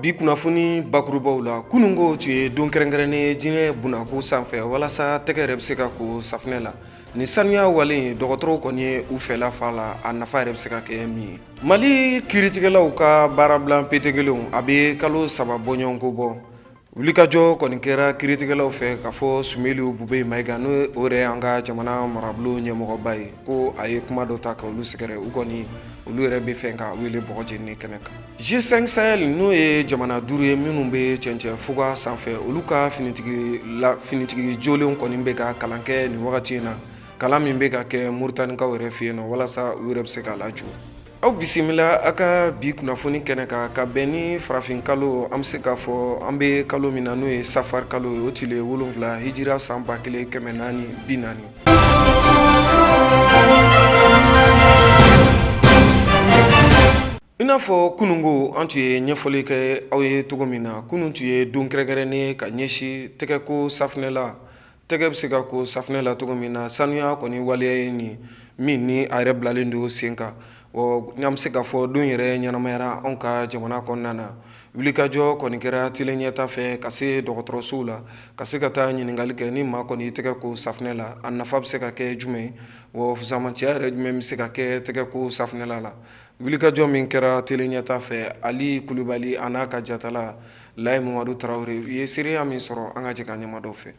bi kunnafoni bakurubaw la kunungo tun ye don kɛrɛnkɛrɛnnen jinɛ bunako sanfɛ walasa tɛgɛ yɛrɛ bɛ se ka ko safinɛ la ni sanuya wale dɔgɔtɔrɔw kɔni ye u fɛla fa la a nafa yɛrɛ bɛ se ka kɛ min ye mali kiiritigɛlaw ka baarabila petekelenw a bɛ kalo 3 bɔɲɔgɔnko bɔ wulikajɔ kɔni kɛra kiiritigɛlaw fɛ ka fɔ Sumeli Bube Mayiga n'o yɛrɛ an ka jamana marabolo ɲɛmɔgɔba ye ko a ye kuma dɔ ta ka olu sɛgɛrɛ u kɔni olu yɛrɛ bɛ fɛn ka wele bɔgɔ jenini kɛnɛ kan G5 Sahel n'o ye jamana 5 ye minnu bɛ cɛncɛn fuga sanfɛ olu ka finitigi jolenw kɔni bɛ ka kalan kɛ nin wagati in na kalan min bɛ ka kɛ Moritanikaw yɛrɛ fɛ yen nɔ walasa u yɛrɛ bɛ se ka lajɔ aw bisimila a ka bi kunnafoni kɛnɛ kan ka bɛn ni farafin kalo an bɛ se k'a fɔ an bɛ kalo min na n'o ye safari kalo ye o tile 7 hijira san 1440 i n'a fɔ kunungo an tun ye ɲɛfɔli kɛ aw ye cogo min na kunun tun ye don kɛrɛnkɛrɛnnen ka ɲɛsin tɛgɛko safinɛ la tɛgɛ bɛ se ka ko safinɛ la cogo min na sanuya kɔni waleya ye nin min ni a yɛrɛ bilalen don sen kan n'an bɛ se k'a fɔ don yɛrɛ ɲɛnamayara anw ka jamana kɔnɔna na wulikajɔ kɔni kɛra tele ɲɛta fɛ ka se dɔgɔtɔrɔsow la ka se ka taa ɲininkali kɛ ni maa kɔni tɛgɛ ko safinɛ la a nafa bɛ se ka kɛ jumɛn wa fusamatiya yɛrɛ jumɛn bɛ se ka kɛ tɛgɛ ko safinɛ la wulikajɔ min kɛra tele ɲɛta fɛ Ali Kulubali a n'a ka jatala Layi Mamadu Tarawele u ye seereya min sɔrɔ an ka jɛ ka ɲɛmadɔ fɛ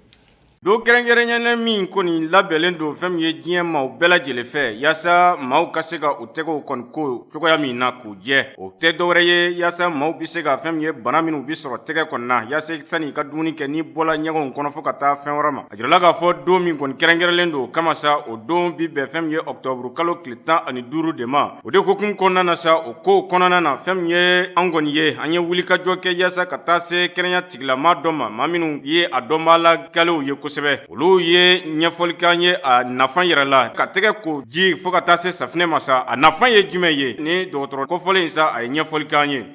do kɛrɛnkɛrɛnnen min kɔni labɛnlen don fɛn min ye diɲɛ maaw bɛɛ lajɛlen fɛ yaasa maaw ka se ka u tɛgɛw kɔni ko cogoya min na k'u jɛ o tɛ dɔwɛrɛ ye yaasa maaw bɛ se ka fɛn min ye bana minnu bɛ sɔrɔ tɛgɛ kɔni na yaasa sani i ka dumuni kɛ n'i bɔla ɲɛgɛnw kɔnɔ fo ka taa fɛn wɛrɛ ma a jirala k'a fɔ don min kɔni kɛrɛnkɛrɛnlen don o kama sa o don bi bɛn fɛn min ye Octobre kalo tile 15 de ma o de hukumu kɔnɔna na sa o ko kɔnɔna na fɛn min ye an kɔni ye an ye wulikajɔ kɛ yaasa ka taa se kɛnɛya tigilama dɔ ma maa minnu ye a dɔnbaa la galew ye kosɛbɛ olu ye ɲɛfɔli k'an ye a nafa yɛrɛ la ka tɛgɛ ko ji fo ka taa se safinɛ ma sa a nafa ye jumɛn ye ni dɔgɔtɔrɔ kofɔlen in sa a ye ɲɛfɔli k'an ye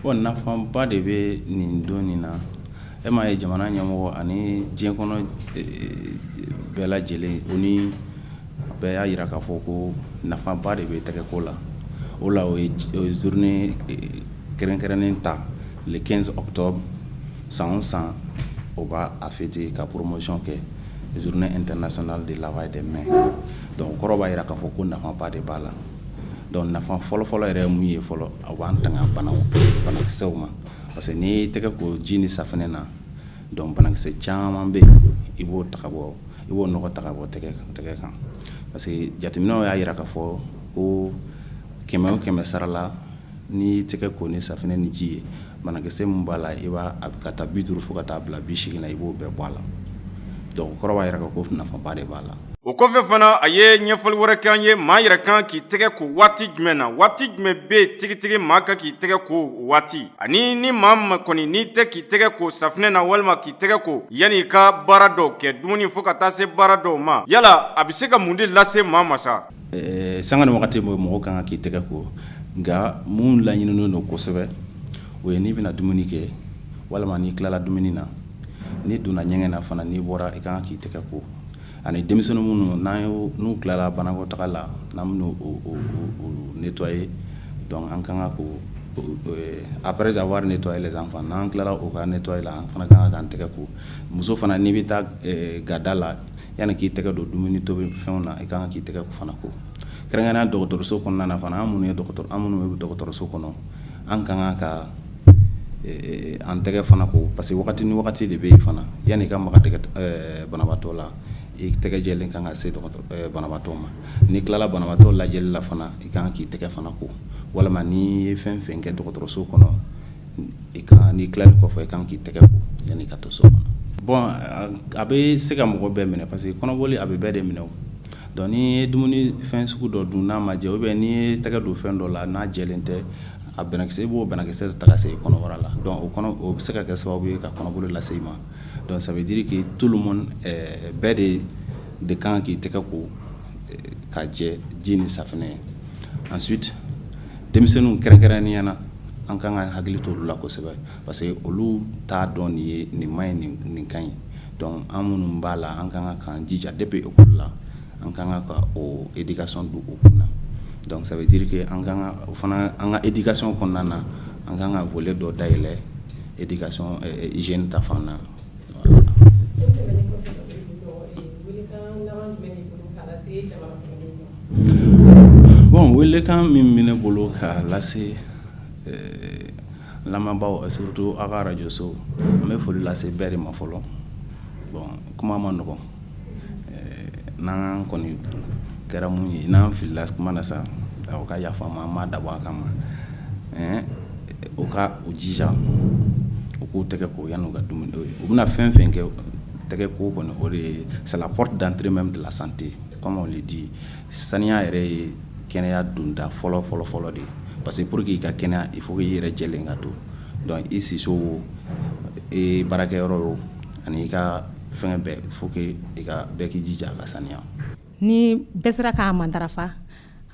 nafaba de bɛ nin don nin na e m'a ye jamana ɲɛmɔgɔ ani diɲɛ kɔnɔ bɛɛ lajɛlen o ni bɛɛ y'a yira k'a fɔ ko nafaba de bɛ tɛgɛko la o la o ye journée kɛrɛnkɛrɛnnen ta le 15 octobre san o san o b'a fêter ka promotion kɛ journée internationale de lavage des mains donc kɔrɔ b'a yira k'a fɔ ko nafaba de b'a la donc nafa fɔlɔfɔlɔ yɛrɛ mun ye fɔlɔ a b'an tanga banakisɛw ma parce que n'i tɛgɛ ko ji ni safinɛ na donc banakisɛ caman bɛ yen i b'o nɔgɔ ta ka bɔ tɛgɛ kan parce que jateminɛw y'a yira k'a fɔ ko 100 o 100 sara la ni tɛgɛ ko ni safinɛ ni ji ye banakisɛ mun b'a la i b'a ka taa 50 fo ka taa bila 80 la i b'o bɛɛ bɔ a la donc kɔrɔ b'a yira ko nafaba de b'a la o kɔfɛ fana a ye ɲɛfɔli wɛrɛ k'an ye maa yɛrɛ kan k'i tɛgɛ ko waati jumɛn na waati jumɛn bɛ tigitigi maa kan k'i tɛgɛ ko waati ani ni maa ma kɔni n'i tɛ k'i tɛgɛ ko safinɛ na walima k'i tɛgɛ ko yanni i ka baara dɔw kɛ dumuni fo ka taa se baara dɔw ma yala a bɛ se ka mun de lase maa ma sa sanga ni wagati mɔgɔ kan k'i tɛgɛ ko nka mun laɲininen don kosɛbɛ o ye n'i bɛna dumuni kɛ walima n'i tilala dumuni na n'i donna ɲɛgɛn na fana n'i bɔra i kan k'i tɛgɛ ko ani denmisɛnnin minnu n'u tilala banakɔtaga la n'an bɛna o nettoyer donc an kan ka ko après avoir nettoyé les enfants n'an tilala o ka nettoyer la an fana kan k'an tɛgɛ ko muso fana n'i bɛ taa gada la yanni k'i tɛgɛ don dumuni tobi fɛnw na i kan k'i tɛgɛ ko fana ko kɛrɛnkɛrɛnnenya dɔgɔtɔrɔso kɔnɔna na fana an minnu bɛ dɔgɔtɔrɔso kɔnɔ an kan ka an tɛgɛ fana ko parce que wagati ni wagati de bɛ yen fana yanni i ka maga banabaatɔ la i tɛgɛ jɛlen kan ka se banabaatɔ ma ni tilala banabaatɔ lajɛli la fana i kan k'i tɛgɛ fana ko walima n'i ye fɛn fɛn kɛ dɔgɔtɔrɔso kɔnɔ n'i tilali kɔfɛ i kan k'i tɛgɛ ko yanni i ka to so kɔnɔ bon a bɛ se ka mɔgɔ bɛɛ minɛ parce que kɔnɔboli a bɛ bɛɛ de minɛ o donc n'i ye dumuni fɛn sugu dɔ dun n'a ma jɛ ou bien n'i ye tɛgɛ don fɛn dɔ la n'a jɛlen tɛ a banakisɛ i b'o banakisɛ ta ka se kɔnɔbara la donc o bɛ se ka kɛ sababu ye ka kɔnɔboli lase i ma donc ça veut dire que tout le monde bɛɛ de kan k'i tɛgɛ ko ka jɛ ji ni safinɛ ensuite denmisɛnninw kɛrɛnkɛrɛnnenya na an kan ka hakili to olu la kosɛbɛ parce que olu t'a dɔn nin ma ɲi nin ka ɲi donc an minnu b'a la an kan ka k'an jija depuis école la an kan ka o éducation don u kunna donc ça veut dire que an ka éducation kɔnɔna na an kan ka volet dɔ dayɛlɛ éducation hygiène ta fan na. Bon, wele kan min mine bolo ka lase lamɛnbaaw surtout a ka radio so n bɛ foli lase bɛɛ de ma fɔlɔ. Bon, kuma ma nɔgɔn n'an kɔni kɛra mun ye n'an filila kuma na sa aw ka yafa ma an m'a dabɔ a kama o ka u jija u k'u tɛgɛ ko yan'u ka dumuni u bɛna fɛn fɛn kɛ tɛgɛ ko kɔni o de ye c'est la porte d'entrée même de la santé comme on le dit. Saniya yɛrɛ ye kɛnɛya donda fɔlɔ de ye parce que pour que i ka kɛnɛya il faut que i yɛrɛ jɛlen ka to donc i siso i baarakɛyɔrɔ o ani i ka fɛngɛ bɛɛ il faut que i ka bɛɛ k'i jija a ka saniya. Ni bɛɛ sera k'a matarafa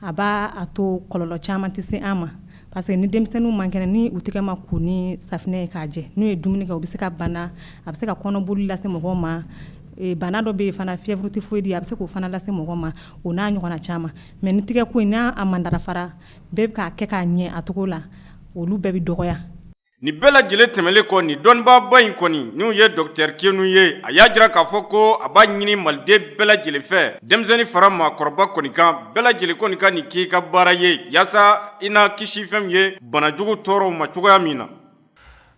a b'a a to kɔlɔlɔ caman tɛ se an ma parce que ni denmisɛnninw man kɛnɛ ni u tɛgɛ ma ko ni safinɛ ye k'a jɛ n'u ye dumuni kɛ u bɛ se ka bana a bɛ se ka kɔnɔboli lase mɔgɔw ma bana dɔ bɛ yen fana fièvre typhoïde a bɛ se k'o fana lase mɔgɔ ma o n'a ɲɔgɔnna caman mais ni tɛgɛ ko in n'a matarafara bɛɛ bɛ k'a kɛ k'a ɲɛ a cogo la olu bɛɛ bɛ dɔgɔya. Ni bɛɛ lajɛlen tɛmɛlen kɔ ni dɔnnibaba in kɔni n'u ye Dr Kenu ye a y'a jira k'a fɔ ko a b'a ɲini maliden bɛɛ lajɛlen fɛ denmisɛnnin fara maakɔrɔba kɔni kan bɛɛ lajɛlen kɔni ka nin k'i ka baara ye yaasa i n'a kisi fɛn ye banajugu tɔɔrɔw ma cogoya min na.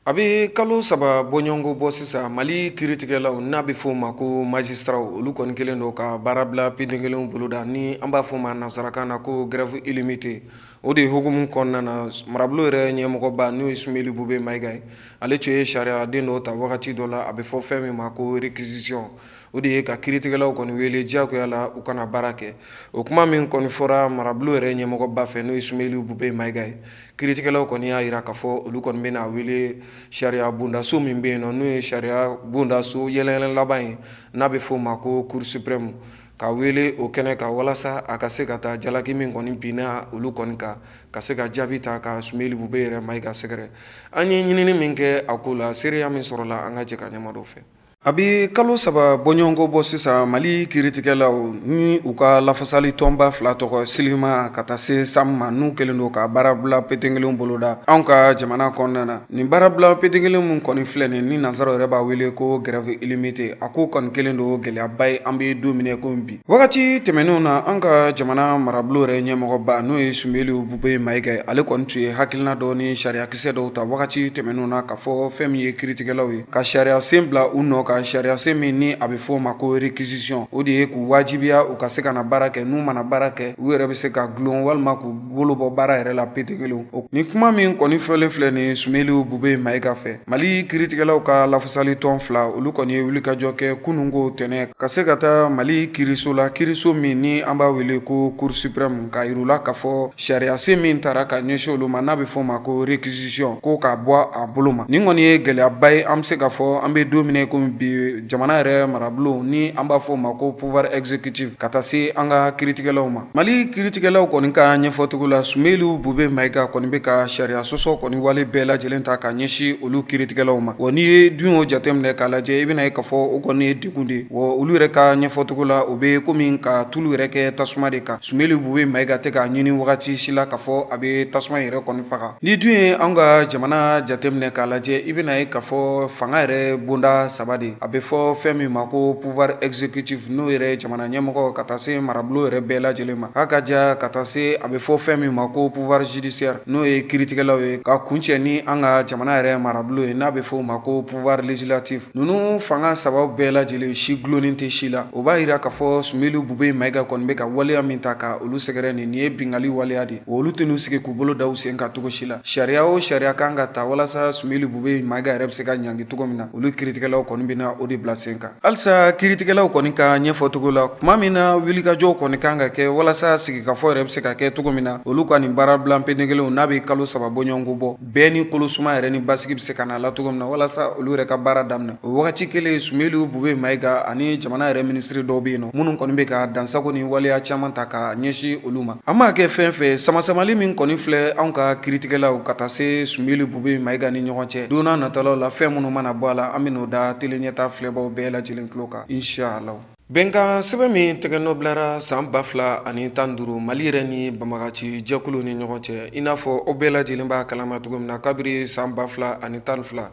A bɛ kalo 3 bɔɲɔgɔnko bɔ sisan Mali kiiritigɛlaw n'a bɛ fɔ o ma ko magistraw olu kɔni kelen don ka baara bila peden kelenw boloda ni an b'a fɔ o ma nansarakan na ko grève illimité o de hukumu kɔnɔna na marabolo yɛrɛ ɲɛmɔgɔba n'o ye Sumeli Bube Mayiga ye ale tun ye sariya den dɔ ta wagati dɔ la a bɛ fɔ fɛn min ma ko réquisition o de ye ka kiiritigɛlaw kɔni wele diyagoya la u kana baara kɛ o kuma min kɔni fɔra marabolo yɛrɛ ɲɛmɔgɔba fɛ n'o ye Sumeli Bube Mayiga ye kiiritigɛlaw kɔni y'a jira k'a fɔ olu kɔni bɛna wele sariya bondaso min bɛ yen nɔ n'o ye sariya bondaso yɛlɛyɛlɛ laban ye n'a bɛ fɔ o ma ko Cour suprême ka wele o kɛnɛ ka walasa a ka se ka taa jalaki min kɔni binna olu kɔni kan ka se ka jaabi ta ka Sumeli Bube yɛrɛ Mayiga sɛgɛrɛ an ye ɲinini min kɛ a ko la seereya min sɔrɔla an ka jɛ ka ɲɛma dɔ fɛ. A bɛ kalo 3 bɔɲɔgɔnko bɔ sisan Mali kiiritigɛlaw ni u ka lafasali tɔnba 2 tɔgɔ Silima ka taa se Sam ma n'u kɛlen don ka baara bila peten kelenw boloda anw ka jamana kɔnɔna na nin baara bila peten kelen mun kɔni filɛ nin ni nansaraw yɛrɛ b'a wele ko grève illimité a ko kɔni kelen don gɛlɛyaba ye an bɛ don minɛ ko bi wagati tɛmɛnenw na an ka jamana marabolo yɛrɛ ɲɛmɔgɔba n'o ye Sumeli Bube Mayiga ye ale kɔni tun ye hakilina dɔ ni sariyakisɛ dɔw ta wagati tɛmɛnenw na ka fɔ fɛn min ye kiiritigɛlaw ye ka sariya sen bila u nɔ ka sariya sen min ni a bɛ fɔ o ma ko réquisition o de ye k'u wajibiya u ka se ka na baara kɛ n'u mana baara kɛ u yɛrɛ bɛ se ka gulon walima k'u bolo bɔ baara yɛrɛ la peten kelenw ni kuma min kɔni fɔlen filɛ nin Sumeli Bube Mayiga fɛ Mali kiiritigɛlaw ka lafasali tɔn 2 olu kɔni ye wulikajɔ kɛ kununko tɛnɛ ka se ka taa Mali kiiriso la kiiriso min ni an b'a wele ko Cour suprême ka yir'u la k'a fɔ sariya sen min taara ka ɲɛsin olu ma n'a bɛ fɔ o ma ko réquisition ko k'a bɔ a bolo ma nin kɔni ye gɛlɛyaba ye an bɛ se k'a fɔ an bɛ don minɛ komi bi jamana yɛrɛ marabolo ni an b'a fɔ o ma ko pouvoir exécutif ka taa se an ka kiiritigɛlaw ma Mali kiiritigɛlaw kɔni ka ɲɛfɔcogo la Sumeli Bube Mayiga kɔni bɛ ka sariya sɔsɔ kɔni wale bɛɛ lajɛlen ta ka ɲɛsin olu kiiritigɛlaw ma wa n'i ye dun o jateminɛ k'a lajɛ i bɛna ye k'a fɔ o kɔni ye degun de wa olu yɛrɛ ka ɲɛfɔcogo la o bɛ komi ka tulu yɛrɛ kɛ tasuma de kan Sumeli Bube Mayiga tɛ k'a ɲini wagati si la k'a fɔ a bɛ tasuma yɛrɛ kɔni faga ni dun ye an ka jamana jateminɛ k'a lajɛ i bɛna ye k'a fɔ fanga yɛrɛ bonda 3 de a bɛ fɔ fɛn min ma ko pouvoir exécutif n'o yɛrɛ jamana ɲɛmɔgɔ ka taa se marabolo yɛrɛ bɛɛ lajɛlen ma a ka ja ka taa se a bɛ fɔ fɛn min ma ko pouvoir judiciaire n'o ye kiiritigɛlaw ye ka kuncɛ ni an ka jamana yɛrɛ marabolo ye n'a bɛ fɔ o ma ko pouvoir législatif ninnu fanga 3 bɛɛ lajɛlen si gulonnen tɛ si la o b'a jira k'a fɔ Sumeli Bube Mayiga kɔni bɛ ka waleya min ta ka olu sɛgɛrɛ nin ye bingali waleya de olu tɛ n'u sigi k'u bolo da u sen ka cogo si la sariya o sariya kan ka ta walasa Sumeli Bube Mayiga yɛrɛ bɛ se ka ɲangi cogo min na olu kiiritigɛlaw kɔni bɛ na o de bila sen kan halisa kiiritigɛlaw kɔni ka ɲɛfɔcogo la tuma min na wulikajɔw kɔni kan ka kɛ walasa sigikafɔ yɛrɛ bɛ se ka kɛ cogo min na olu ka nin baara bila peten kelenw n'a bɛ kalo 3 bɔɲɔgɔnko bɔ bɛɛ ni kolosuma yɛrɛ ni basigi bɛ se ka na la cogo min na walasa olu yɛrɛ ka baara daminɛ o wagati kelen Sumeli Bube Mayiga ani jamana yɛrɛ minisiri dɔw bɛ yen nɔ minnu kɔni bɛ ka dansago ni waleya caman ta ka ɲɛsin olu ma an m'a kɛ fɛn fɛ samasamali min kɔni filɛ anw ka kiiritigɛlaw ka taa se Sumeli Bube Mayiga ni ɲɔgɔn cɛ don n'a nataw la fɛn minnu mana bɔ a la an bɛ n'o da tele ɲɛta filɛbaw bɛɛ lajɛlen tulo kan inshallah. Benka sɛbɛn min tɛgɛnɔ bilara san 2015 Mali yɛrɛ ni Banbagaci jɛkulu ni ɲɔgɔn cɛ i n'a fɔ o bɛɛ lajɛlen b'a kalama cogo min na kabiri san 2012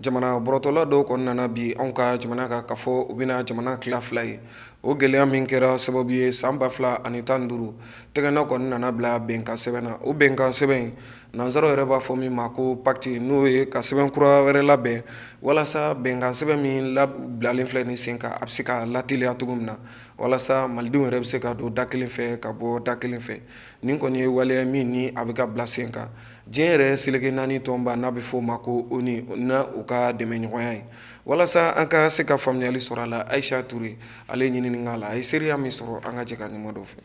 jamana bɔrɔtɔla dɔw kɔnɔna nana bi anw ka jamana ka fɔ u bɛna jamana tila fila ye o gɛlɛya min kɛra sababu ye san 2015 tɛgɛnɔ kɔni nana bila bɛnkan sɛbɛn na o bɛnkan sɛbɛn nanzaraw yɛrɛ b'a fɔ min ma ko pacte n'o ye ka sɛbɛn kura wɛrɛ labɛn walasa bɛnkan sɛbɛn min bilalen filɛ ni sen kan a bɛ se ka lateliya cogo min na walasa malidenw yɛrɛ bɛ se ka don da kelen fɛ ka bɔ da kelen fɛ nin kɔni ye waleya min ni a bɛ ka bila sen kan diɲɛ yɛrɛ seleke naani tɔnba n'a bɛ fɔ o ma ko ONU na u ka dɛmɛ ɲɔgɔnya ye walasa an ka se ka faamuyali sɔrɔ a la Ayisa Ture ale ɲinini k'a la a ye seereya min sɔrɔ an ka jɛ ka ɲuman dɔ fɛ.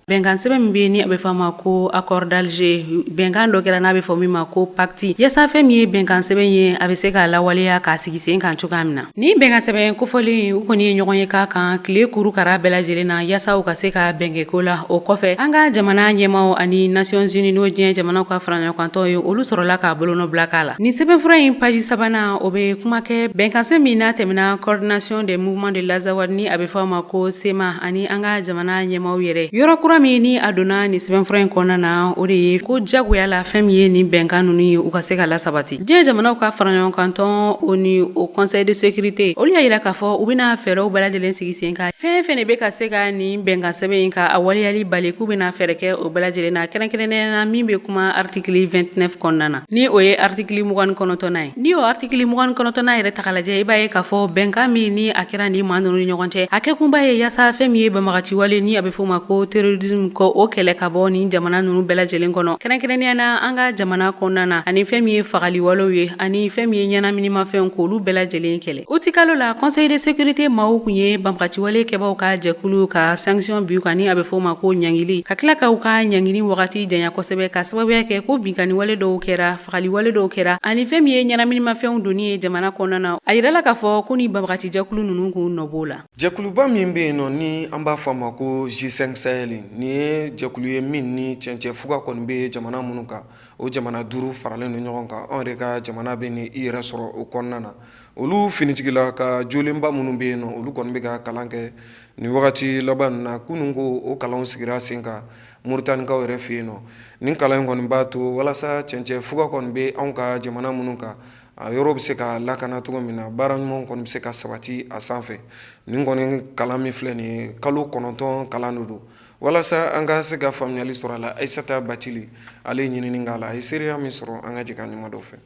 Bɛnkan sɛbɛn min bɛ ni a bɛ fɔ a ma ko accord d'Alger bɛnkan dɔ kɛra n'a bɛ fɔ min ma ko pacte yasa fɛn min ye bɛnkan sɛbɛn ye a bɛ se k'a lawaleya k'a sigi sen kan cogoya min na ni bɛnkan sɛbɛn kofɔlen u kɔni ye ɲɔgɔn ye k'a kan tile kurukara bɛɛ lajɛlen na yasa u ka se ka bɛnkɛko la o kɔfɛ an ka jamana ɲɛmaw ani Nations Unies n'o diɲɛ jamanaw ka fara ɲɔgɔn kan tɔn ye olu sɔrɔla k'a bolonɔ bila k'a la ni sɛbɛnfura in page 3nan o bɛ kuma kɛ bɛnkan sɛbɛn min n'a tɛmɛna coordination des mouvements de l'Azawad ni a bɛ fɔ a ma ko SEMA ani an ka jamana ɲɛmaw yɛrɛ yɔrɔ kura min ni a donna ni sɛbɛnfura in kɔnɔna na o de ye ko jagoya la fɛn min ye ni bɛnkan ninnu ye u ka se ka lasabati diɲɛ jamanaw ka fara ɲɔgɔn kan tɔn o ni o conseil de sécurité olu y'a yira k'a fɔ u bɛna fɛɛrɛw bɛɛ lajɛlen sigi sen kan fɛn fɛn de bɛ ka se ka nin bɛnkan sɛbɛn in ka a waleyali bali k'u bɛna fɛɛrɛ kɛ o bɛɛ lajɛlen na kɛrɛnkɛrɛnnenya na min bɛ kuma article 29 kɔnɔna na ni o ye article 29 ye ni o article 29 yɛrɛ ta k'a lajɛ i b'a ye k'a fɔ bɛnkan min ni a kɛra ni maa ninnu ni ɲɔgɔn cɛ a kɛkunba ye yasa fɛn min ye banbagaci wale ni a bɛ fɔ o ma ko terrorisme ko o kɛlɛ ka bɔ ni jamana ninnu bɛɛ lajɛlen kɔnɔ kɛrɛnkɛrɛnnenya na an ka jamana kɔnɔna na ani fɛn min ye fagali walew ye ani fɛn min ye ɲɛnaminimafɛnw k'olu bɛɛ lajɛlen kɛlɛ o ti kalo la conseil de sécurité maaw kun ye banbagaci wale kɛbaw ka jɛkulu ka sanction bi kan ni a bɛ fɔ o ma ko ɲangili ka tila ka u ka ɲangili wagati janya kosɛbɛ ka sababuya kɛ ko binkani wale dɔw kɛra fagali wale dɔw kɛra ani fɛn min ye ɲɛnaminimafɛnw donni ye jamana kɔnɔna na a yirala k'a fɔ ko ni banbagaci jɛkulu ninnu k'u nɔbɔ la jɛkuluba min bɛ yen nɔ ni an b'a fɔ a ma ko G5 Sahel ni ye jɛkulu ye min ni cɛncɛn fuga kɔni bɛ jamana minnu kan o jamana 5 faralen don ɲɔgɔn kan anw yɛrɛ ka jamana bɛ ni i yɛrɛ sɔrɔ o kɔnɔna na olu finitigila ka jolenba minnu bɛ yen nɔ olu kɔni bɛ ka kalan kɛ ni wagati laban na kunun ko o kalanw sigira sen kan Mauritaniekaw yɛrɛ fɛ yen nɔ nin kalan in kɔni b'a to walasa cɛncɛn fuga kɔni bɛ anw ka jamana minnu kan a yɔrɔ bɛ se ka lakana cogo min na baara ɲuman kɔni bɛ se ka sabati a sanfɛ nin kɔni kalan min filɛ nin ye kalo 9 kalan de don walasa an ka se ka faamuyali sɔrɔ a la Ayisata Batili ale ɲinini k'a la a ye seereya min sɔrɔ an ka jɛ ka ɲuman dɔ fɛ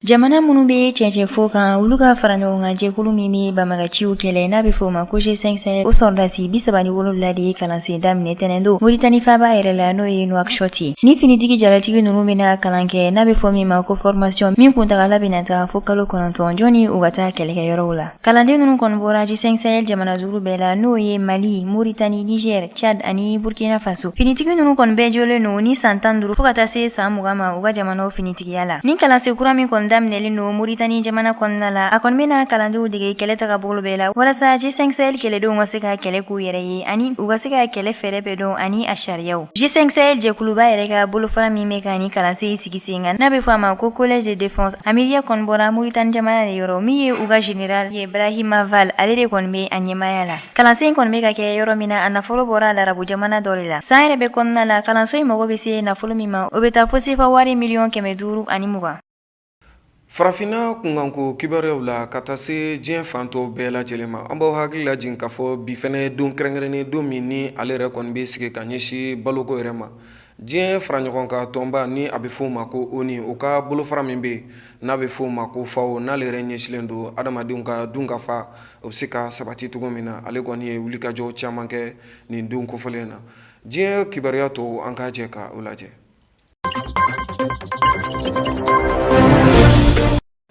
jamana minnu bɛ cɛncɛnfo kan olu ka fara ɲɔgɔn kan jɛkulu min bɛ banbagaciw kɛlɛ n'a bɛ fɔ o ma ko G5 Sahel o sɔrɔdasi 37 de ye kalansen daminɛ tɛnɛn don Moritani faaba yɛrɛ la n'o ye Nouakchott ye ni finitigi jalatigi ninnu bɛna kalan kɛ n'a bɛ fɔ min ma ko formation min kuntagala bɛna taa fo kalo 9 jɔnni u ka taa kɛlɛkɛyɔrɔw la kalanden ninnu kɔni bɔra G5 Sahel jamana 5 bɛɛ la n'o ye Mali, Mauritanie, Niger, Tchad ani Burkina Faso finitigi ninnu kɔni bɛɛ jɔlen don ni san 15 fo ka taa se san 20 ma u ka jamanaw finitigiya la ni kalansen kura min kɔni daminɛlen don Mauritanie jamana kɔnɔna la a kɔni bɛna kalandenw dege kɛlɛ taga bolo bɛɛ la walasa G5 Sahel kɛlɛdenw ka se ka kɛlɛ k'u yɛrɛ ye ani u ka se ka kɛlɛ fɛɛrɛ bɛɛ dɔn ani a sariyaw G5 Sahel jɛkuluba yɛrɛ ka bolofara min bɛ ka ni kalansen sigi sen kan n'a bɛ fɔ a ma ko collège de défense a miiriya kɔni bɔra Mauritanie jamana de yɔrɔ min ye u ka général ye Brahima Val ale de kɔni bɛ a ɲɛmaya la kalansen kɔni bɛ ka kɛ yɔrɔ min na a nafolo bɔra larabu jamana dɔ de la san yɛrɛ bɛ kɔnɔna la kalanso in mago bɛ se nafolo min ma o bɛ taa fo sefa wari miliyɔn 520 Farafinna kunkanko kibaruyaw la ka taa se diɲɛ fan tɔw bɛɛ lajɛlen ma an b'aw hakili lajigin k'a fɔ bi fɛnɛ don kɛrɛnkɛrɛnnen don min ni ale yɛrɛ kɔni bɛ sigi ka ɲɛsin baloko yɛrɛ ma diɲɛ fara ɲɔgɔn kan tɔnba ni a bɛ fɔ o ma ko ONU o ka bolofara min bɛ yen n'a bɛ fɔ o ma ko FAO n'ale yɛrɛ ɲɛsilen don adamadenw ka dunkafa o bɛ se ka sabati cogo min na ale kɔni ye wulikajɔ caman kɛ nin don kofɔlen na diɲɛ kibaruya tɔw an ka jɛ ka o lajɛ.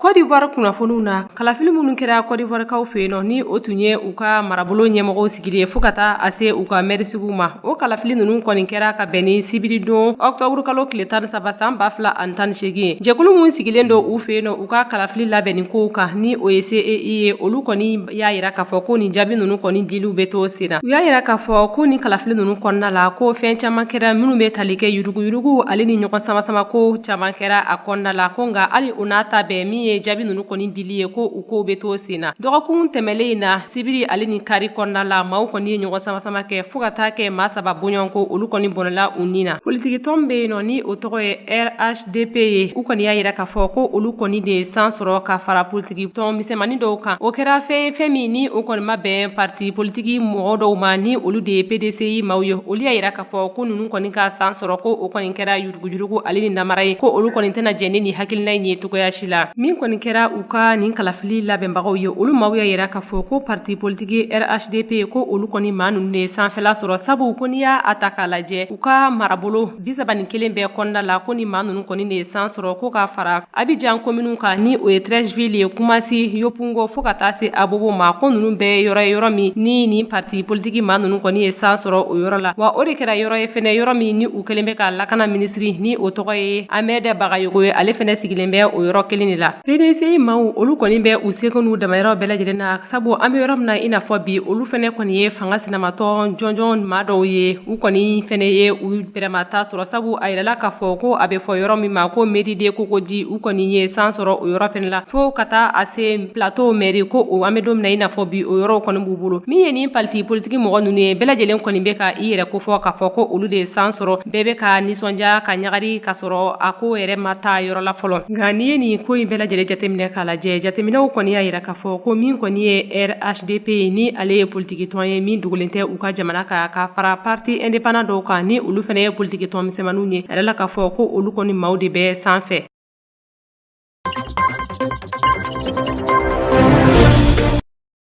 Côte d'Ivoire kunnafoniw na kalafili minnu kɛra Côte d'Ivoire kaw fɛ yen ni o tun ye u ka marabolo ɲɛmɔgɔw sigilen fo ka taa a se u ka mɛrisigiw ma o kalafili ninnu kɔni kɛra ka bɛn ni sibiri don octobre kalo tile 13 san 2018 jɛkulu mun sigilen don u fɛ yen u ka kalafili labɛnni kow kan ni o ye CEI ye olu kɔni y'a yira k'a fɔ ko nin jaabi ninnu kɔni diliw bɛ to sen na u y'a yira k'a fɔ ko ni kalafili ninnu kɔnɔna la ko fɛn caman kɛra minnu bɛ tali kɛ yuruguyurugu ale ni ɲɔgɔn sama ko caman kɛra a kɔnɔna la ko nka hali o n'a ta bɛɛ min ye ye jaabi nunu kɔni dili ye ko u kow be to sen na dɔgɔkun tɛmɛlen na sibiri ale ni kari kɔnɔna la maaw kɔni ye ɲɔgɔn samasama kɛ fɔɔ ka taa kɛ maa saba boɲɔn ko olu kɔni bɔnɛla u nin na politiki tɔn be yen nɔ ni o tɔgɔ ye RHDP ye u kɔni y'a yira k'a fɔ ko olu kɔni de san sɔrɔ ka fara politiki tɔn misɛmani dɔw kan o kɛra fɛn min ni o kɔni ma bɛn parti politiki mɔgɔ dɔw ma ni olu de ye PDCI maaw ye olu y'a yira k'a fɔ ko nunu kɔni ka san sɔrɔ ko o kɔni kɛra yurugujurugu ale ni namara ye ko olu kɔni tɛna jɛn ni hakilina ye cogoya si la min kɔni kɛra u ka nin kalafili labɛnbagaw ye olu maaw y'a yira k'a fɔ ko parti politiki RHDP ko olu kɔni maa nunu de sanfɛla sɔrɔ sabu ko n'i y'a ta k'a lajɛ u ka marabolo 31 bɛɛ kɔnɔna la ko ni maa nunu kɔni de san sɔrɔ ko ka fara Abidjan kominu kan ni o ye Trècheville ye Kumasi Yopungo fo ka taa se Abobo ma ko nunu bɛɛ yɔrɔ min ni nin parti politiki maa nunu kɔni ye san sɔrɔ o yɔrɔ la wa o de kɛra yɔrɔ ye fɛnɛ yɔrɔ min ni u kelen bɛ ka lakana ministri ni o tɔgɔ ye Ahmed Bagayogo ye ale fɛnɛ sigilen bɛ o yɔrɔ kelen de la PDCI maaw olu kɔni bɛ u seko n'u damayɔrɔ bɛɛ lajɛlen na sabu an bɛ yɔrɔ min na i n'a fɔ bi olu fɛnɛ kɔni ye fanga sinamatɔ jɔnjɔn maa dɔw ye u kɔni fɛnɛ ye u bɛrɛmata sɔrɔ sabu a yirala k'a fɔ ko a bɛ fɔ yɔrɔ min ma ko mairie de Kokoji u kɔni ye san sɔrɔ o yɔrɔ fɛnɛ la fo ka taa a se plateau mairie ko o an bɛ don min na i n'a fɔ bi o yɔrɔ kɔni b'u bolo min ye nin parti politiki mɔgɔ ninnu ye bɛɛ lajɛlen kɔni bɛ ka i yɛrɛ kofɔ k'a fɔ ko olu de ye san sɔrɔ bɛɛ bɛ ka nisɔndiya ka ɲagari ka sɔrɔ a ko yɛrɛ ma taa yɔrɔ la fɔlɔ nka n'i ye nin ko in bɛɛ lajɛlen jateminɛ k'a lajɛ jateminɛw kɔni y'a yira k'a fɔ ko min kɔni ye RHDP ni ale ye politiki tɔn ye min dogolen tɛ u ka jamana kan ka fara parti indépendant dɔw kan ni olu fɛnɛ ye politiki tɔn misɛnmaninw ye a yɛrɛ la k'a fɔ ko olu kɔni maaw de bɛ sanfɛ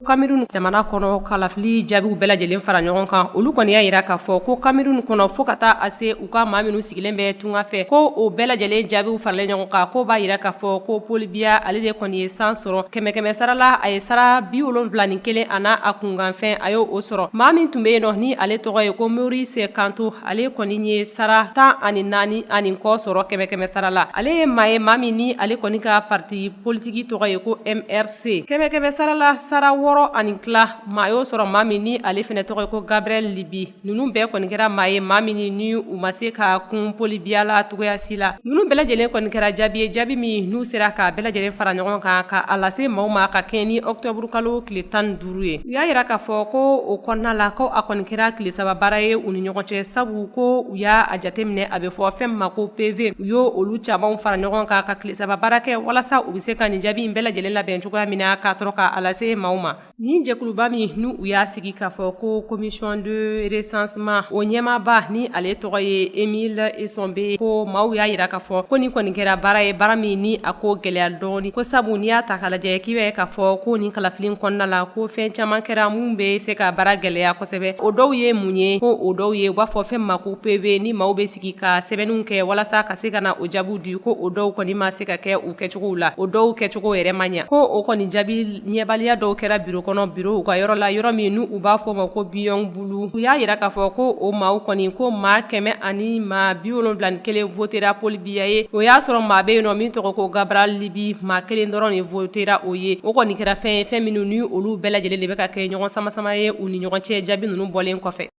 Cameroun jamana kɔnɔ kalafili jaabiw bɛɛ lajɛlen fara ɲɔgɔn kan olu kɔni y'a yira k'a fɔ ko Cameroun kɔnɔ fo ka taa a se u ka maa minnu sigilen bɛ tunga fɛ ko o bɛɛ lajɛlen jaabiw faralen ɲɔgɔn kan ko b'a yira k'a fɔ ko Paul Biya ale de kɔni ye san sɔrɔ kɛmɛ sara la a ye sara 71 a n'a a kunkanfɛn a y'o sɔrɔ maa min tun bɛ yen nɔ ni ale tɔgɔ ye ko Maurice Kanto ale kɔni ye sara 14 ani kɔ sɔrɔ kɛmɛ sara la ale ye maa min ni ale kɔni ka parti politiki tɔgɔ ye ko MRC kɛmɛ sara la sara 6 ani kila maa y'o sɔrɔ maa min ni ale fɛnɛ tɔgɔ ye ko Gabriel Libi nunu bɛɛ kɔni kɛra maa ye maa min ni u ma se ka kun Paul Biya la togoya si la nunu bɛɛ lajɛlen kɔni kɛra jaabi ye jaabi min n'u sera ka bɛɛ lajɛlen fara ɲɔgɔn kan ka a lase maaw ma ka kɛɲɛ ni octobre kalo tile 15 ye u y'a yira k'a fɔ ko o kɔnɔna la ko a kɔni kɛra tile 3 baara ye u ni ɲɔgɔn cɛ sabu ko u y'a jateminɛ a bɛ fɔ fɛn ma ko PV u y'o olu camanw fara ɲɔgɔn kan ka tile 3 baara kɛ walasa u bɛ se ka nin jaabi in bɛɛ lajɛlen labɛn cogoya min na k'a sɔrɔ k'a lase maaw ma ni jɛkuluba min n'u u y'a sigi k'a fɔ ko commission de recensement o ɲɛmaaba ni ale tɔgɔ ye Emile Esombe ko maaw y'a yira k'a fɔ ko nin kɔni kɛra baara ye baara min ni a ko gɛlɛya dɔɔni ko sabu n'i y'a ta k'a lajɛ k'i bɛ k'a fɔ ko nin kalafili kɔnɔna la ko fɛn caman kɛra mun bɛ se ka baara gɛlɛya kosɛbɛ o dɔw ye mun ye ko o dɔw ye u b'a fɔ fɛn ma ko PV ni maaw bɛ sigi ka sɛbɛnninw kɛ walasa ka se ka na o jaabiw di ko o dɔw kɔni ma se ka kɛ u kɛcogow la o dɔw kɛcogo yɛrɛ ma ɲa ko o kɔni jaabi ɲɛbaliya dɔw kɛra biro kɔnɔ biro u ka yɔrɔ la yɔrɔ min n'u u b'a fɔ ma ko Biyon Bulu u y'a yira k'a fɔ ko o maaw kɔni ko maa 100 ani maa 71 votera Paul Biya ye o y'a sɔrɔ maa bɛ yen nɔ min tɔgɔ ko Gabriel Libi maa 1 dɔrɔn de votera o ye o kɔni kɛra fɛn minnu ni olu bɛɛ lajɛlen de bɛ ka kɛ ɲɔgɔn samasama ye u ni ɲɔgɔn cɛ jaabi ninnu bɔlen kɔfɛ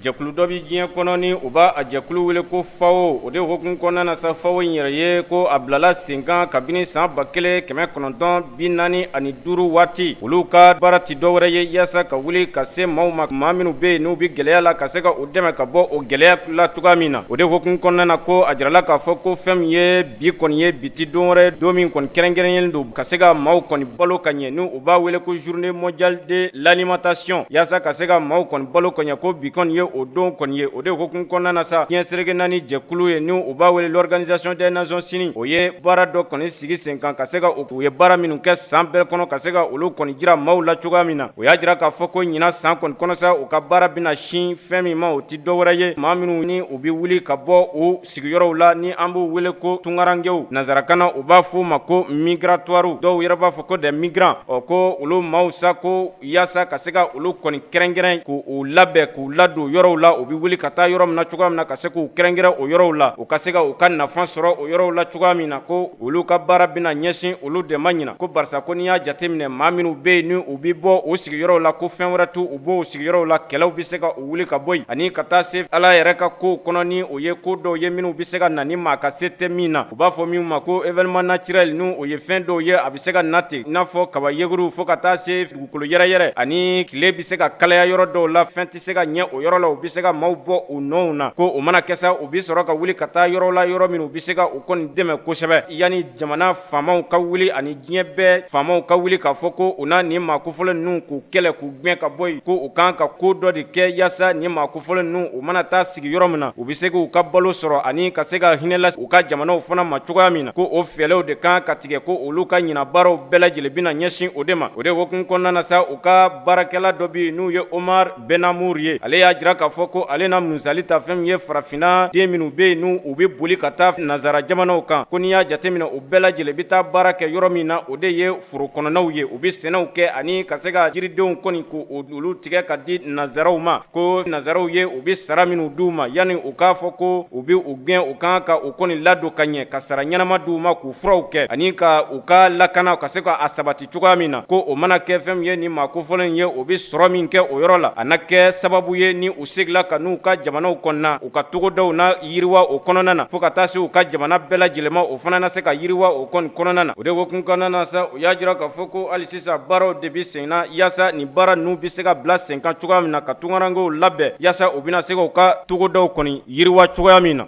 jɛkulu dɔ bi diɲɛ kɔnɔ ni u b'a a jɛkulu wele ko FAO o de hukumu kɔnɔna na sa FAO in yɛrɛ ye ko a bilala sen kan kabini san 1945 waati olu ka baara ti dɔwɛrɛ ye yaasa ka wuli ka se maaw ma maa minnu bɛ yen n'u bi gɛlɛya la ka se ka o dɛmɛ ka bɔ o gɛlɛya la cogoya min na o de hukumu kɔnɔna na ko a jirala k'a fɔ ko fɛn min ye bi kɔni ye bi ti don wɛrɛ don min kɔni kɛrɛnkɛrɛnyalen don ka se ka maaw kɔni balo ka ɲɛ n'u u b'a wele ko journée mondiale de l'alimentation yaasa ka se ka maaw kɔni balo ka ɲɛ ko bi kɔni ye o don kɔni ye o de hukumu kɔnɔna na sa diɲɛ serege naani jɛkulu ye ni u b'a wele l'organisation des nations unies o ye baara dɔ kɔni sigi sen kan ka se ka u ye baara minnu kɛ san bɛɛ kɔnɔ ka se ka olu kɔni jira maaw la cogoya min na o y'a jira k'a fɔ ko ɲina san kɔni kɔnɔ sa u ka baara bɛna sin fɛn min ma o ti dɔwɛrɛ ye maa minnu ni u bi wuli ka bɔ u sigiyɔrɔw la ni an b'u wele ko tungarangew nanzarakan na u b'a fɔ ma ko migratoire dɔw yɛrɛ b'a fɔ ko des migrants ko olu maaw sa ko yaasa ka se ka olu kɔni kɛrɛnkɛrɛn k'u labɛn k'u ladon yɔrɔ yɔrɔw la u bi wuli ka taa yɔrɔ min na cogoya min na ka se k'u kɛrɛnkɛrɛn o yɔrɔw la u ka se ka u ka nafa sɔrɔ o yɔrɔw la cogoya min na ko olu ka baara bɛna ɲɛsin olu de ma ɲina ko barisa ko n'i y'a jateminɛ maa minnu bɛ yen ni u bi bɔ o sigiyɔrɔw la ko fɛn wɛrɛ t'u u b'o sigiyɔrɔw la kɛlɛw bi se ka u wuli ka bɔ yen ani ka taa se ala yɛrɛ ka kow kɔnɔ ni o ye ko dɔw ye minnu bi se ka na ni maa ka se tɛ min na u b'a fɔ min ma ko événement naturel ni o ye fɛn dɔw ye a bi se ka na ten i n'a fɔ kaba yeguru fo ka taa se dugukolo yɛrɛyɛrɛ ani tile bi se ka kalaya yɔrɔ dɔw la fɛn tɛ se ka ɲɛ o yɔrɔ la u bi se ka maaw bɔ u nɔw na ko o mana kɛ sa u bi sɔrɔ ka wuli ka taa yɔrɔ la yɔrɔ min u bi se ka u kɔni dɛmɛ kosɛbɛ yanni jamana faamaw ka wuli ani diɲɛ bɛɛ faamaw ka wuli k'a fɔ ko u na nin maa kofɔlen ninnu k'u kɛlɛ k'u gwɛn ka bɔ yen ko u kan ka ko dɔ de kɛ yaasa nin maa kofɔlen ninnu u mana taa sigi yɔrɔ min na u bi se k'u ka balo sɔrɔ ani ka se ka hinɛ lase u ka jamanaw fana ma cogoya min na ko o fɛɛlɛw de kan ka tigɛ ko olu ka ɲina baaraw bɛɛ lajɛlen bɛna ɲɛsin o de ma o de hokumu kɔnɔna na sa u ka baarakɛla dɔ bɛ yen n'u ye Omar Benamur ye ale y'a jira k'a fɔ ko ale na misali ta fɛn min ye farafinna den minnu bɛ yen n'u u bɛ boli ka taa nazara jamanaw kan ko n'i y'a jateminɛ u bɛɛ lajɛlen bɛ taa baara kɛ yɔrɔ min na o de ye foro kɔnɔnaw ye u bɛ sɛnɛw kɛ ani ka se ka jiridenw kɔni ko olu tigɛ ka di nazaraw ma ko nazaraw ye u bɛ sara minnu d'u ma yanni u k'a fɔ ko u bɛ u gɛn u kan ka u kɔni ladon ka ɲɛ ka sara ɲɛnama d'u ma k'u furaw kɛ ani ka u ka lakana ka se ka a sabati cogoya min na ko o mana kɛ fɛn min ye ni maa kofɔlen ye o bɛ sɔrɔ min kɛ o yɔrɔ la a na kɛ sababu ye ni u segila ka n'u ka jamanaw kɔnɔna u ka togodaw na yiriwa o kɔnɔna na fo ka taa se u ka jamana bɛɛ lajɛlen ma o fana na se ka yiriwa o kɔni kɔnɔna na o de hokumu kɔnɔna na sa u y'a jira k'a fɔ ko hali sisan baaraw de bi sen na yaasa nin baara ninnu bi se ka bila sen kan cogoya min na ka tungarankew labɛn yaasa u bɛna se ka u ka togodaw kɔni yiriwa cogoya min na.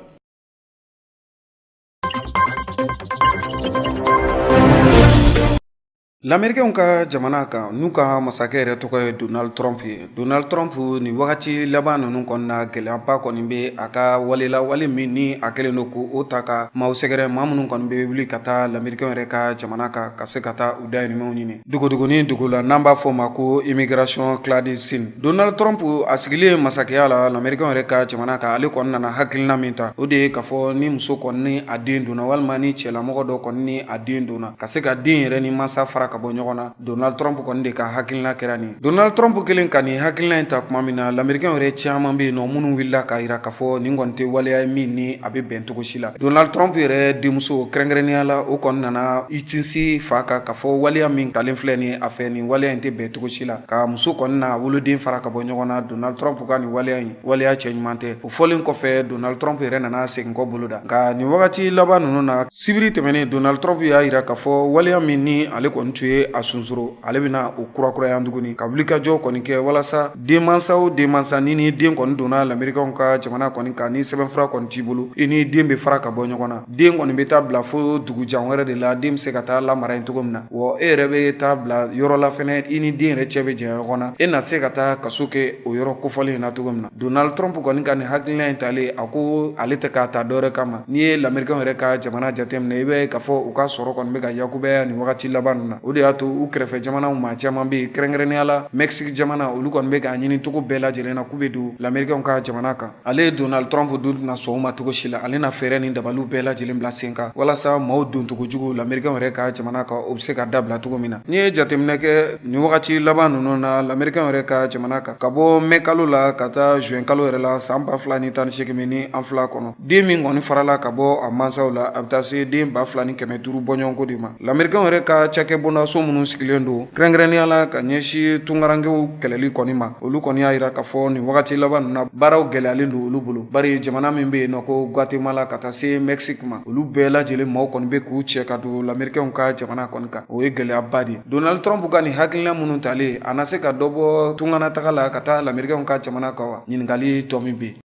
L'Américain ka jamana kan n'u ka masakɛ yɛrɛ tɔgɔ ye Donald Trump ye. Donald Trump ni wagati laban ninnu kɔnɔna gɛlɛyaba kɔni bɛ a ka walela wale min ni a kɛlen don k'o ta ka maaw sɛgɛrɛ maa minnu kɔni bɛ wuli ka taa l'Américain yɛrɛ ka jamana kan ka se ka taa u dahirimɛw ɲini. Dogodogo ni dogo la n'an b'a fɔ o ma ko immigration clandestine. Donald Trump a sigilen masakɛya la l'Américain yɛrɛ ka jamana kan ale kɔni nana hakilina min ta o de ye k'a fɔ ni muso kɔni ni a den donna walima ni cɛlamɔgɔ dɔ kɔni ni a den donna ka se ka den yɛrɛ ni mansa fara ka bɔ ɲɔgɔn na. Donald Trump kɔni de ka hakilina kɛra nin. Donald Trump kelen ka nin hakilina in ta tuma min na l'Américain yɛrɛ caman bɛ yen nɔ minnu wulila k'a jira k'a fɔ nin kɔni tɛ waleya min ni a bɛ bɛn cogo si la. Donald Trump yɛrɛ denmuso kɛrɛnkɛrɛnnenya la o kɔni nana i tinsin fa kan k'a fɔ waleya min talen filɛ nin a fɛ nin waleya in tɛ bɛn cogo si la ka muso kɔni na woloden fara ka bɔ ɲɔgɔn na. Donald Trump ka nin waleya in waleya cɛ ɲuman tɛ. O fɔlen kɔfɛ Donald Trump yɛrɛ nana segin kɔ bolo da nka nin wagati laban ninnu na sibiri tɛmɛnen Donald Trump y'a jira k'a fɔ waleya min ni ale kɔni tun ye a sunsoro ale bɛna o kurakuraya tuguni ka wuli ka jɔ kɔni kɛ walasa denmansa o denmansa ni den kɔni donna l'Américain ka jamana kɔni kan ni sɛbɛnfura kɔni t'i bolo i ni den bɛ fara ka bɔ ɲɔgɔn na den kɔni bɛ taa bila fo dugu jan wɛrɛ de la den bɛ se ka taa lamara yen cogo min na wa e yɛrɛ bɛ taa bila yɔrɔ la fɛnɛ i ni den yɛrɛ cɛ bɛ janya ɲɔgɔn na e na se ka taa kaso kɛ o yɔrɔ kofɔlen in na cogo min na. Donald Trump kɔni ka nin hakilina in talen a ko ale tɛ k'a ta dɔwɛrɛ kama n'i ye l'Américain yɛrɛ ka jamana jateminɛ i bɛ k'a fɔ u ka sɔrɔ kɔni bɛ ka yakubaya nin wagati laban ninnu na o de y'a to u kɛrɛfɛ jamanaw maa caman bɛ yen kɛrɛnkɛrɛnnenya la Mexique jamana olu kɔni bɛ k'a ɲini cogo bɛɛ lajɛlen na k'u bɛ don l'Américain ka jamana kan. Ale ye Donald Trump dun tɛna sɔn o ma cogo si la ale na fɛɛrɛ ni dabaliw bɛɛ lajɛlen bila sen kan walasa maaw don cogo jugu l'Américain yɛrɛ ka jamana kan o bɛ se ka dabila cogo min na. N'i ye jateminɛ kɛ nin wagati laban ninnu na l'Américain yɛrɛ ka jamana kan ka bɔ mai kalo la ka taa juin kalo yɛrɛ la san 2018 ni an fila kɔnɔ den min kɔni farala ka bɔ a mansaw la a bɛ taa se den 2500 bɔɲɔgɔnko de ma. L'Américain yɛrɛ ka cakɛ bondaso minnu sigilen don kɛrɛnkɛrɛnnenya la ka ɲɛsin tungarankew kɛlɛli kɔni ma olu kɔni y'a jira k'a fɔ nin wagati laban ninnu na baaraw gɛlɛyalen don olu bolo bari jamana min bɛ yen nɔ ko Guatemala ka taa se Mexique ma olu bɛɛ lajɛlen maaw kɔni bɛ k'u cɛ ka don l'Américain ka jamana kɔni kan o ye gɛlɛyaba de ye. Donald Trump ka nin hakilina minnu talen a na se ka dɔ bɔ tunganataga la ka taa l'Américain ka jamana kan wa ɲininkali tɔ min bɛ yen.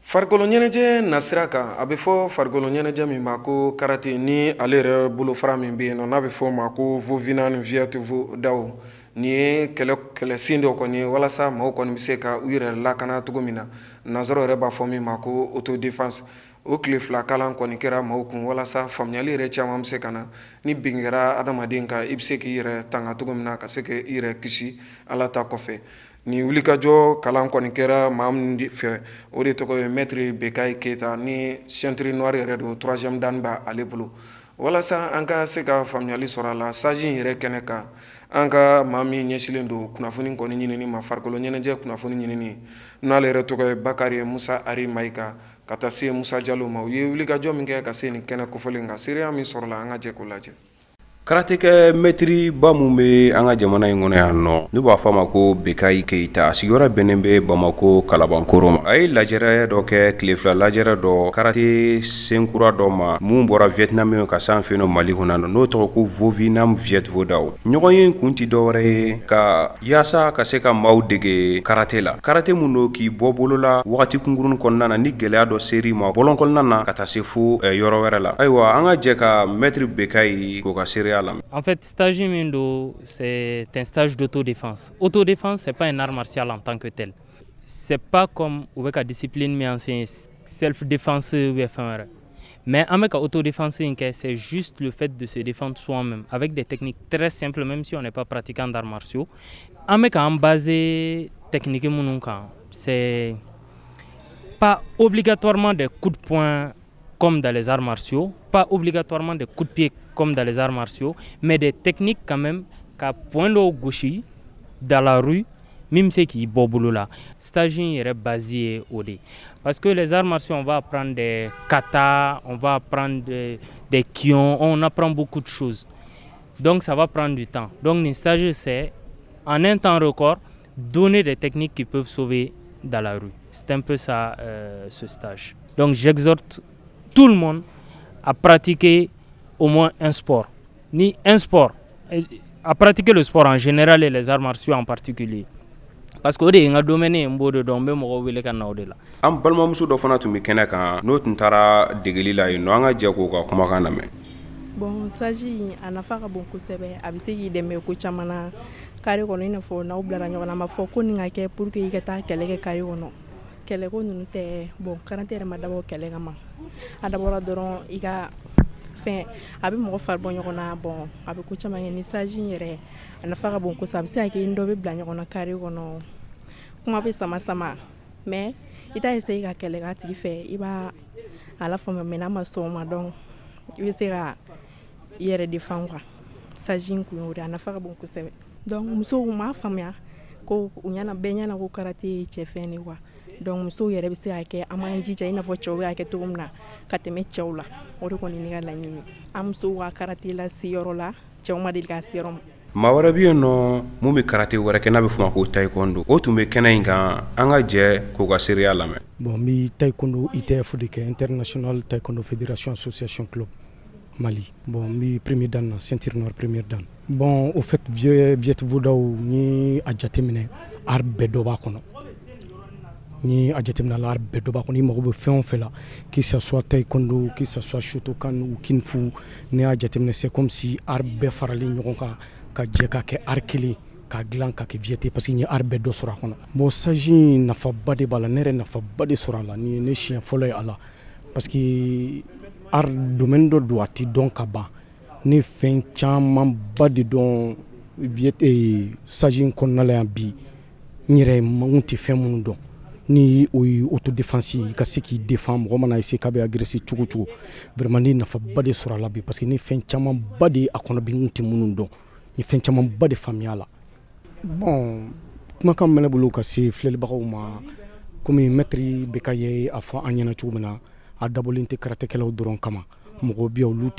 Farikolo ɲɛnajɛ nasira kan a bɛ fɔ farikolo ɲɛnajɛ min ma ko karate ni ale yɛrɛ bolofara min bɛ yen nɔ n'a bɛ fɔ o ma ko vovina ni viativo daw nin ye kɛlɛsin dɔ kɔni ye walasa maaw kɔni bɛ se ka u yɛrɛ lakana cogo min na nanzaraw yɛrɛ b'a fɔ min ma ko autodéfense o tile fila kalan kɔni kɛra maaw kun walasa faamuyali yɛrɛ caman bɛ se ka na ni bin kɛra adamaden kan i bɛ se k'i yɛrɛ tanga cogo min na ka se k'i yɛrɛ kisi ala ta kɔfɛ. Ni wulikajɔ kalan kɔni kɛra maa min fɛ o de tɔgɔ ye maître Bekayi Keyita ni ceinture noire yɛrɛ don 3e dan b'a ale bolo walasa an ka se ka faamuyali sɔrɔ a la saji in yɛrɛ kɛnɛ kan an ka maa min ɲɛsilen don kunnafoni kɔni ɲinini ma farikolo ɲɛnajɛ kunnafoni ɲinini n'ale yɛrɛ tɔgɔ ye Bakari Musa Ari Maika ka taa se Musa Jalo ma u ye wulikajɔ min kɛ ka se nin kɛnɛ kofɔlen kan seereya min sɔrɔla an ka jɛ k'o lajɛ. karatekɛ mɛtiri ba mun bɛ an ka jamana in kɔnɔ yan nɔ n'u b'a fɔ a ma ko Bekayi Keyita a sigiyɔrɔ bɛnnen bɛ Bamako Kalabankoro ma a ye lajɛrɛ dɔ kɛ tile fila lajɛrɛ dɔ karate senkura dɔ ma mun bɔra Vietnam ka san fɛ Mali kɔnɔ n'o tɔgɔ ko Vovinam Viet Vodao ɲɔgɔn ye kun ti dɔwɛrɛ ye ka yaasa ka se ka maaw dege karate la karate mun do k'i bɔ bolola wagati kunkuruni kɔnɔna na ni gɛlɛya dɔ ser'i ma bɔlɔn kɔnɔna na ka taa se fo yɔrɔ wɛrɛ la ayiwa an ka jɛ ka mɛtiri Bekayi k'o ka seereya. En fait, stage Mindo, c'est un stage d'autodéfense. Autodéfense, ce n'est pas un art martial en tant que tel. Ce n'est pas comme la discipline, mais c'est self-défense. Mais avec l'autodéfense, c'est juste le fait de se défendre soi-même avec des techniques très simples, même si on n'est pas pratiquant d'arts martiaux. Avec un basé technique, c'est pas obligatoirement des coups de poing comme dans les arts martiaux, pas obligatoirement des coups de pied comme dans les arts martiaux, mais des techniques quand même qu'à point de gauche dans la rue, même ceux qui bobolent là. Stage est basé au dé. Parce que les arts martiaux, on va apprendre des katas, on va apprendre des kions, on apprend beaucoup de choses. Donc ça va prendre du temps. Donc le stage, c'est en un temps record, donner des techniques qui peuvent sauver dans la rue. C'est un peu ça, ce stage. Donc j'exhorte tout le monde à pratiquer au moins un sport. Ni un sport, à pratiquer le sport en général et les arts martiaux en particulier. Parce que c'est un domaine qui est là. An balimamuso dɔ fana tun bɛ kɛnɛ kan n'o tun taara degeli la yen nɔ an ka jɛ k'o ka kumakan lamɛn. Bon saji a nafa ka bon kosɛbɛ a bɛ se k'i dɛmɛ ko caman na carré kɔnɔ i n'a fɔ n'aw bilara ɲɔgɔn na a ma fɔ ko nin ka kɛ pour que i ka taa kɛlɛ kɛ carré kɔnɔ kɛlɛko ninnu tɛ bon karate yɛrɛ ma dabɔ kɛlɛ kama a dabɔra dɔrɔn i ka fɛn a bɛ mɔgɔ fari bɔ ɲɔgɔn na bon a bɛ ko caman kɛ ni saji yɛrɛ a nafa ka bon kosɛbɛ a bɛ se ka kɛ dɔ bɛ bila ɲɔgɔn na carré kɔnɔ kuma bɛ sama sama mais i t'a essayer ka kɛlɛ k'a tigi fɛ i b'a a la faamuya mais n'a ma sɔn o ma donc i bɛ se ka i yɛrɛ défend quoi saji kun y'o de a nafa ka bon kosɛbɛ donc musow m'a faamuya ko u ɲɛna bɛɛ ɲɛna ko karate ye cɛ fɛn de quoi donc musow yɛrɛ bɛ se ka kɛ an b'an jija i n'a fɔ cɛw bɛ ka kɛ cogo min na ka tɛmɛ cɛw la o de kɔni ne ka laɲini an musow ka karate la se yɔrɔ la cɛw ma deli k'a se yɔrɔ ma. maa wɛrɛ bɛ yen nɔ mun bɛ karate wɛrɛ kɛ n'a bɛ fɔ ma ko taekwondo o tun bɛ kɛnɛ in kan an ka jɛ k'o ka seereya lamɛn. Bon n bɛ taekwondo ITF de kɛ International Taekwondo Fédération Association Club Mali. Bon n bɛ premier dan na ceinture noire premier dan. Bon au fait Viet Vodao ni a jateminɛ art bɛɛ dɔ b'a kɔnɔ. Ni a jateminɛ la art bɛɛ dɔ b'a kɔnɔ i mago bɛ fɛn o fɛn la que ça soit taekwondo que ça soit shotokan ou kung fu ni a jateminɛ c'est comme si art bɛɛ faralen ɲɔgɔn kan ka jɛ ka kɛ art kelen ka dilan ka kɛ viete parce que ni art bɛɛ dɔ sɔrɔ a kɔnɔ. Bon saji nafaba de b'a la ne yɛrɛ nafaba de sɔrɔ a la ni ne siɲɛ fɔlɔ ye a la parce que art domaine dɔ don a ti dɔn ka ban ne fɛn camanba de dɔn viete saji kɔnɔna la yan bi n yɛrɛ n tɛ fɛn minnu dɔn ni o ye autodéfense i ka se k'i défend mɔgɔ mana essayer k'a bɛ agresser cogo cogo vraiment ne nafaba de sɔrɔ a la bi parce que ne fɛn camanba de a kɔnɔ bi n tɛ minnu dɔn ni fɛn camanba de faamuya la. Bon kumakan min bɛ ne bolo ka se filɛlibagaw ma komi mɛtiri Bekayi a fɔ an ɲɛna cogo min na a dabɔlen tɛ karatekɛlaw dɔrɔn kama mɔgɔw bɛ yen olu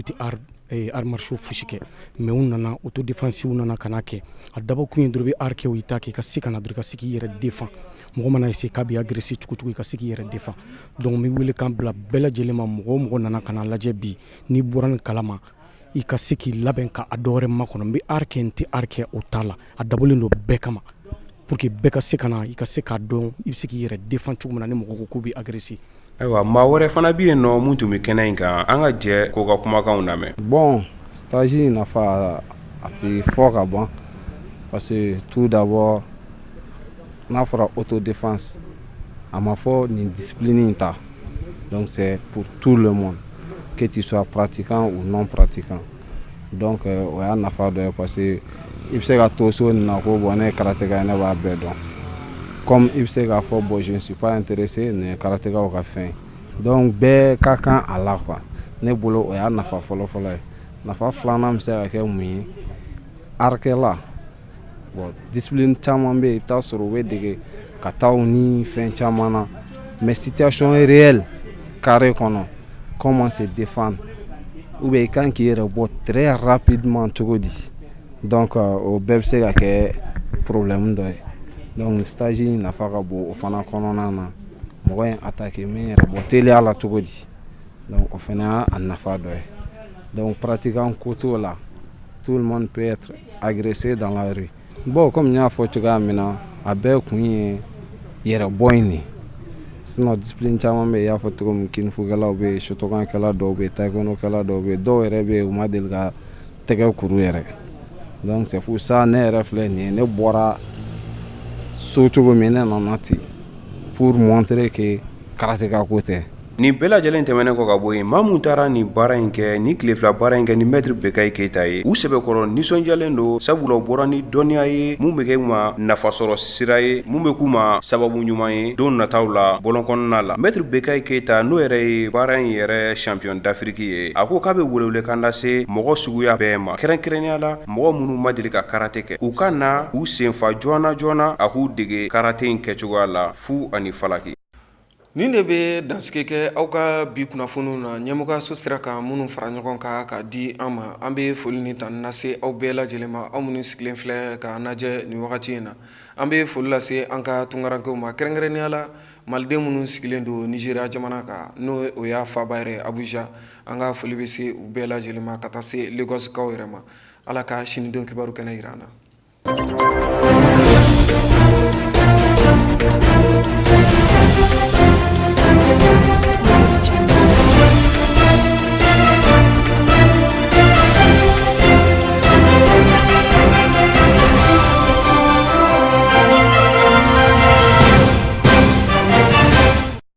tɛ art martiaux fosi kɛ mais u nana autodéfense u nana ka na kɛ a dabɔ kun ye dɔrɔn i bɛ art kɛ o i t'a kɛ i ka se ka na dɔrɔn i ka se k'i yɛrɛ défend mɔgɔ mana essayer k'a bɛ agresser cogo cogo i ka se k'i yɛrɛ défend donc n bɛ wele kan bila bɛɛ lajɛlen ma mɔgɔ o mɔgɔ nana ka na lajɛ bi n'i bɔra nin kalama i ka se k'i labɛn ka a dɔwɛrɛ makɔnɔ n bɛ art kɛ n tɛ art kɛ o t'a la a dabɔlen don bɛɛ kama pour que bɛɛ ka se ka na i ka se k'a dɔn i bɛ se k'i yɛrɛ défend cogo min na ni mɔgɔ ko k'u bɛ agresser. Ayiwa maa wɛrɛ fana bɛ yen nɔ mun tun bɛ kɛnɛ in kan an ka jɛ k'o ka kumakanw lamɛn. Bon stage nafa a tɛ fɔ ka ban parce que tout d'abord n'a fɔra autodéfense a ma fɔ nin discipline in ta donc c'est pour tout le monde que tu sois pratiquant ou non pratiquant donc o y'a nafa dɔ ye parce que i bɛ se ka to so nin na ko bon ne ye karateka ye ne b'a bɛɛ dɔn comme i bɛ se k'a fɔ bon je ne suis pas intéressé nin ye karatekaw ka fɛn donc bɛɛ ka kan a la quoi ne bolo o y'a nafa fɔlɔfɔlɔ ye. Nafa filanan bɛ se ka kɛ mun ye arkɛla bon discipline caman bɛ yen i bɛ taa sɔrɔ u bɛ dege ka taa ni fɛn caman na mais situation réelle carré kɔnɔ comment se défendre ou bien i kan k'i yɛrɛ bɔ très rapidement cogo di donc o bɛɛ bɛ se ka kɛ problème dɔ ye donc stage in nafa ka bon o fana kɔnɔna na mɔgɔ in attaqué min yɛrɛ bɔ teliya la cogo di donc o fana y'a nafa dɔ ye donc pratiquant ko t'o la tout le monde peut être agressé dans la rue bon comme n y'a fɔ cogoya min na a bɛɛ kun ye yɛrɛ bɔ in de sinon discipline caman bɛ yen i y'a fɔ cogo min kinifukɛlaw bɛ yen shotokankɛla dɔw bɛ yen taekwondo-kɛla dɔw bɛ yen dɔw yɛrɛ bɛ yen u ma deli ka tɛgɛ kuru yɛrɛ donc c'est pour ça ne yɛrɛ filɛ nin ye ne bɔra so cogo min ne nana ten pour montrer que karateka ko tɛ. Ni bɛɛ lajɛlen tɛmɛnen kɔ ka bɔ yen maa mun taara ni baara in kɛ ni tile fila baara in kɛ ni maître Bekayi Keyita ye u sɛbɛkɔrɔ nisɔndiyalen don sabula u bɔra ni dɔnniya ye mun bɛ kɛ u ma nafasɔrɔ sira ye mun bɛ k'u ma sababu ɲuman ye don nataw la bɔlɔn kɔnɔna la maître Bekayi Keyita n'o yɛrɛ ye baara in yɛrɛ champion d'Afrique ye a ko k'a bɛ welewelekan lase mɔgɔ suguya bɛɛ ma kɛrɛnkɛrɛnnenya la mɔgɔ minnu ma deli ka karate kɛ u ka na u senfa joona joona a k'u dege karate in kɛcogoya la fu ani falaki. Nin de bɛ dansigi kɛ aw ka bi kunnafoniw na ɲɛmɔgɔyaso sera ka minnu fara ɲɔgɔn kan k'a di an ma an bɛ foli ni tan lase aw bɛɛ lajɛlen ma aw minnu sigilen filɛ k'a lajɛ nin wagati in na an bɛ foli lase an ka tunkarankew ma kɛrɛnkɛrɛnnenya la maliden minnu sigilen don Nizeriya jamana kan n'o o y'a faaba yɛrɛ Abuja an ka foli bɛ se u bɛɛ lajɛlen ma ka taa se Lagosikaw yɛrɛ ma Ala ka sinidon kibaru kɛnɛ jira an na.